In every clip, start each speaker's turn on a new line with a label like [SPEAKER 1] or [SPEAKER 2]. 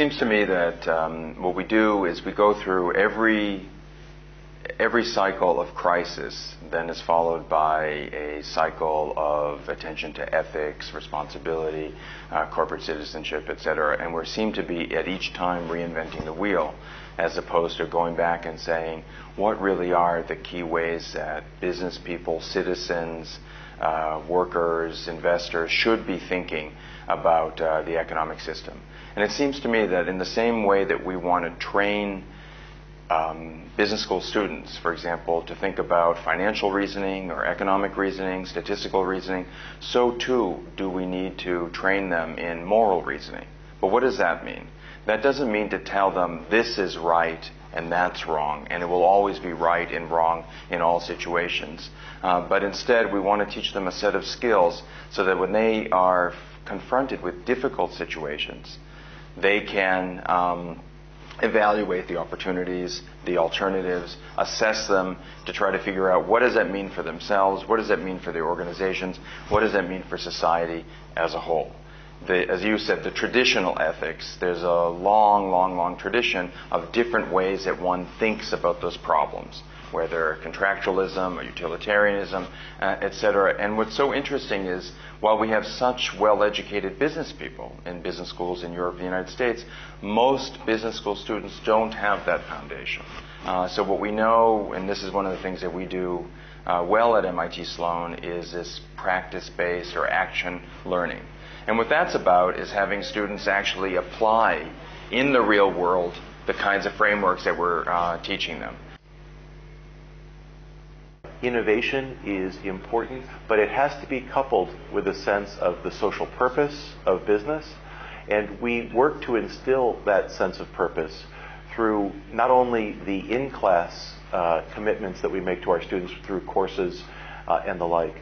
[SPEAKER 1] seems to me that what we do is we go through every cycle of crisis, then is followed by a cycle of attention to ethics, responsibility, corporate citizenship, etc. And we seem to be at each time reinventing the wheel, as opposed to going back and saying what really are the key ways that business people, citizens, workers, investors should be thinking about the economic system. And it seems to me that in the same way that we want to train business school students, for example, to think about financial reasoning or economic reasoning, statistical reasoning, so too do we need to train them in moral reasoning. But what does that mean? That doesn't mean to tell them this is right and that's wrong, and it will always be right and wrong in all situations. But instead, we want to teach them a set of skills so that when they are confronted with difficult situations, they can evaluate the opportunities, the alternatives, assess them to try to figure out what does that mean for themselves, what does that mean for their organizations, what does that mean for society as a whole. As you said, the traditional ethics, there's a long tradition of different ways that one thinks about those problems, whether contractualism or utilitarianism, etc. And what's so interesting is, while we have such well-educated business people in business schools in Europe and the United States, most business school students don't have that foundation. So what we know, and this is one of the things that we do well at MIT Sloan, is this practice-based or action learning. And what that's about is having students actually apply in the real world the kinds of frameworks that we're teaching them.
[SPEAKER 2] Innovation is important, but it has to be coupled with a sense of the social purpose of business. And we work to instill that sense of purpose through not only the in-class commitments that we make to our students through courses and the like,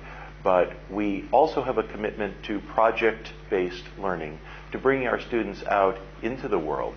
[SPEAKER 2] but we also have a commitment to project-based learning, to bringing our students out into the world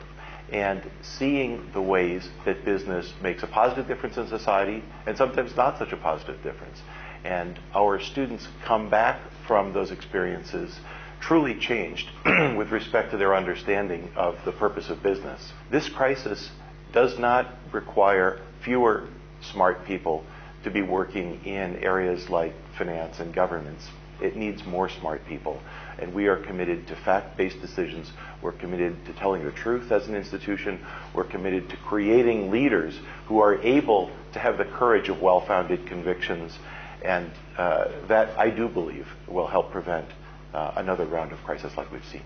[SPEAKER 2] and seeing the ways that business makes a positive difference in society and sometimes not such a positive difference. And our students come back from those experiences truly changed with respect to their understanding of the purpose of business. This crisis does not require fewer smart people to be working in areas like finance and governance. It needs more smart people. And we are committed to fact-based decisions. We're committed to telling the truth as an institution. We're committed to creating leaders who are able to have the courage of well-founded convictions. And that, I do believe, will help prevent another round of crisis like we've seen.